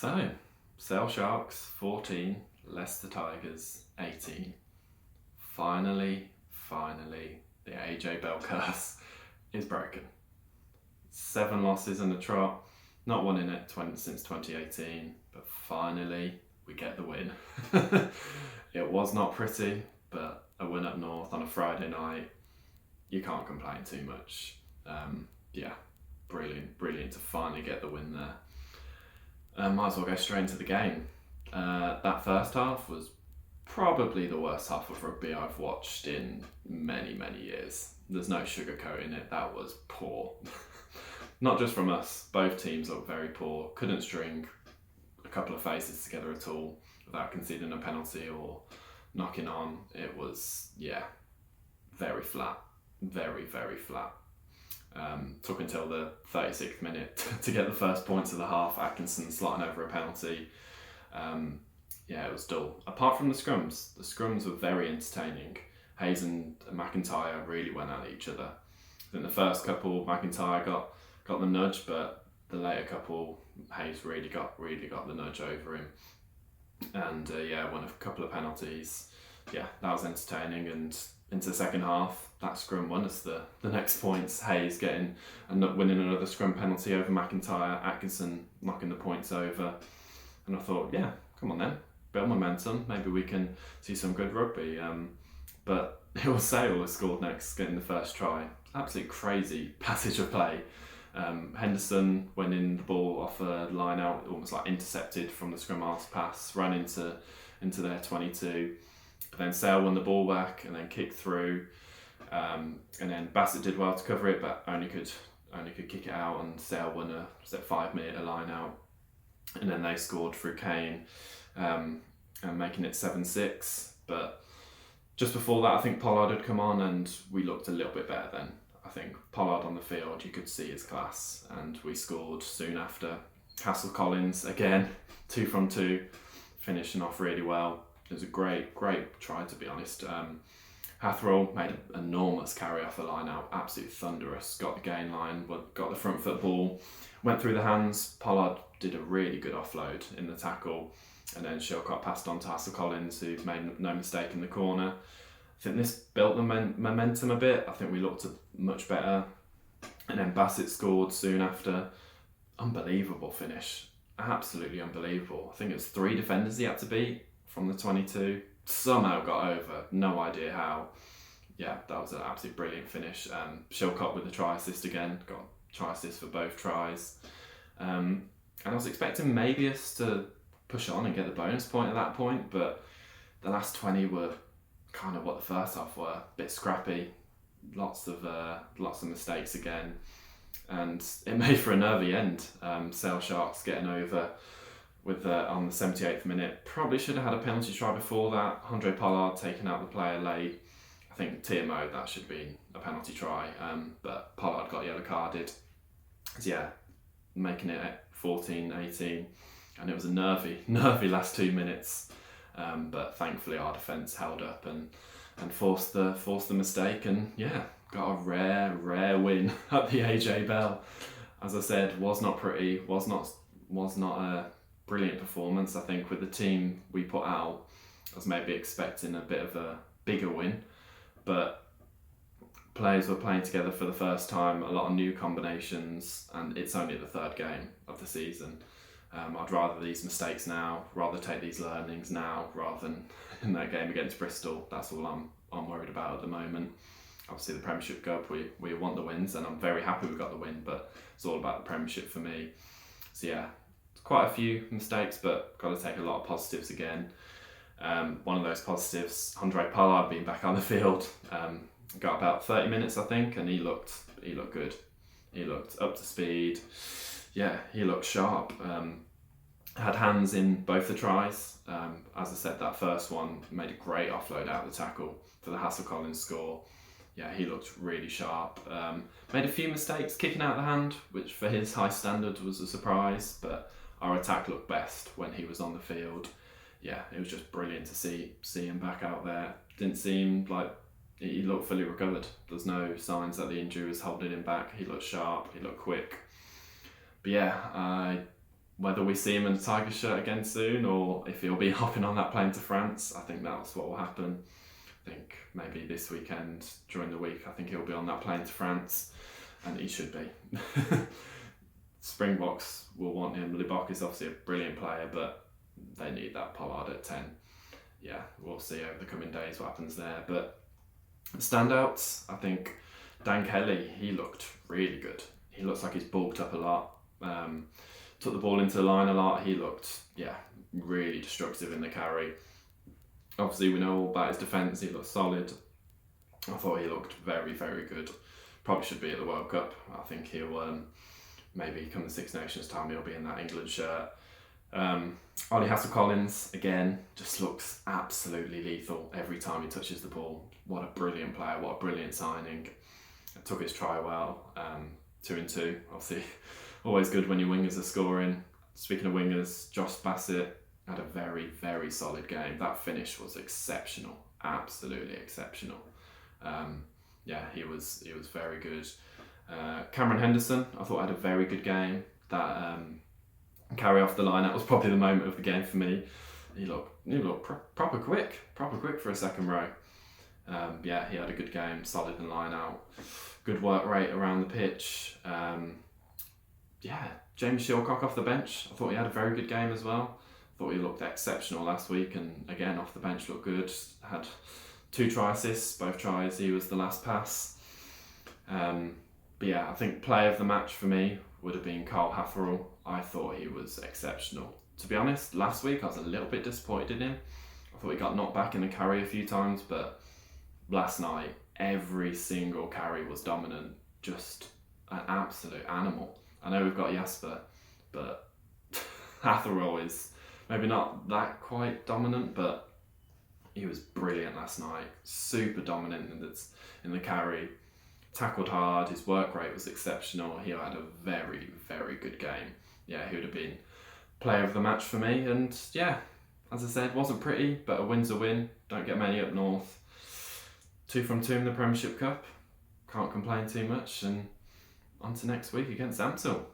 So, Sale Sharks 14, Leicester Tigers 18. Finally, the AJ Bell curse is broken. 7 losses in a trot, not won in it since 2018, but finally we get the win. It was not pretty, but a win up north on a Friday night, you can't complain too much. Brilliant to finally get the win there. Might as well go straight into the game. That first half was probably the worst half of rugby I've watched in many years. There's no sugarcoating it, that was poor. Not just from us, both teams looked very poor, couldn't string a couple of faces together at all without conceding a penalty or knocking on. It was, very flat, very flat. Took until the 36th minute to get the first points of the half. Atkinson slotting over a penalty. It was dull. Apart from the scrums were very entertaining. Hayes and McIntyre really went at each other. I think the first couple, McIntyre got the nudge, but the later couple, Hayes really got the nudge over him. And won a couple of penalties. Yeah, that was entertaining. And into the second half, that scrum won us the next points. Hayes getting and winning another scrum penalty over McIntyre, Atkinson knocking the points over. And I thought, come on then, build momentum, maybe we can see some good rugby. But it was Sale who scored next, getting the first try. Absolute crazy passage of play. Henderson winning the ball off a line out, almost like intercepted from the scrum half's pass, ran into their 22. But then Sale won the ball back and then kicked through. And then Bassett did well to cover it, but only could kick it out, and Sale won a 5-metre line out. And then they scored through Kane, and making it 7-6. But just before that, I think Pollard had come on, and we looked a little bit better then. I think Pollard on the field, you could see his class, and we scored soon after. Castle Collins again, 2 from 2, finishing off really well. It was a great try, to be honest. Hatherell made an enormous carry off the line out, absolutely thunderous. Got the gain line, got the front foot ball, went through the hands. Pollard did a really good offload in the tackle, and then Shilcott passed on to Castle Collins, who made no mistake in the corner. I think this built the momentum a bit. I think we looked much better. And then Bassett scored soon after. Unbelievable finish. Absolutely unbelievable. I think it was 3 defenders he had to beat from the 22. Somehow got over. No idea how. Yeah, that was an absolutely brilliant finish. Shilcott with the try assist again. Got try assist for both tries. And I was expecting maybe us to push on and get the bonus point at that point, but the last 20 were kind of what the first half were, a bit scrappy, lots of mistakes again, and it made for a nervy end. Sale Sharks getting over with on the 78th minute. Probably should have had a penalty try before that. Handre Pollard taking out the player late. I think TMO, that should have been a penalty try, but Pollard got yellow carded. So making it 14-18, and it was a nervy last 2 minutes. But thankfully our defence held up and forced the mistake, and got a rare win at the AJ Bell. As I said, was not pretty, was not a brilliant performance. I think with the team we put out, I was maybe expecting a bit of a bigger win, but players were playing together for the first time, a lot of new combinations, and it's only the 3rd game of the season. I'd rather these mistakes now, rather take these learnings now, rather than in that game against Bristol. That's all I'm worried about at the moment. Obviously the Premiership Cup, we want the wins, and I'm very happy we got the win, but it's all about the Premiership for me. So quite a few mistakes, but got to take a lot of positives again. One of those positives, Handre Pollard being back on the field. Got about 30 minutes, I think, and he looked good. He looked up to speed. Yeah, he looked sharp. Had hands in both the tries. As I said, that first one made a great offload out of the tackle for the Castle Collins score. Yeah, he looked really sharp. Made a few mistakes kicking out the hand, which for his high standard was a surprise, but our attack looked best when he was on the field. Yeah, it was just brilliant to see him back out there. Didn't seem like he looked fully recovered. There's no signs that the injury was holding him back. He looked sharp, he looked quick. But Whether we see him in the Tigers shirt again soon, or if he'll be hopping on that plane to France, I think that's what will happen. I think maybe this weekend, during the week, I think he'll be on that plane to France, and he should be. Springboks will want him. Libok is obviously a brilliant player, but they need that Pollard at 10. Yeah, we'll see over the coming days what happens there. But standouts, I think Dan Kelly, he looked really good. He looks like he's bulked up a lot. Took the ball into the line a lot. He looked, really destructive in the carry. Obviously, we know all about his defence. He looked solid. I thought he looked very, very good. Probably should be at the World Cup. I think he'll, maybe come the Six Nations time, he'll be in that England shirt. Ollie Hassel-Collins, again, just looks absolutely lethal every time he touches the ball. What a brilliant player. What a brilliant signing. Took his try well. 2-2. Obviously, always good when your wingers are scoring. Speaking of wingers, Josh Bassett had a very, very solid game. That finish was exceptional, absolutely exceptional. He was very good. Cameron Henderson, I thought had a very good game. That carry off the line, that was probably the moment of the game for me. He looked proper quick for a second row. He had a good game, solid in line out, good work rate around the pitch. James Shilcock off the bench, I thought he had a very good game as well. Thought he looked exceptional last week, and again off the bench looked good. Had 2 try assists, both tries. He was the last pass. I think play of the match for me would have been Carl Hafferl. I thought he was exceptional. To be honest, last week I was a little bit disappointed in him. I thought he got knocked back in the carry a few times, but last night every single carry was dominant. Just an absolute animal. I know we've got Jasper, but Hafferl is maybe not that quite dominant, but he was brilliant last night. Super dominant in the carry. Tackled hard. His work rate was exceptional. He had a very, very good game. He would have been player of the match for me. And as I said, wasn't pretty, but a win's a win. Don't get many up north. 2 from 2 in the Premiership Cup. Can't complain too much. And on to next week against Amstel.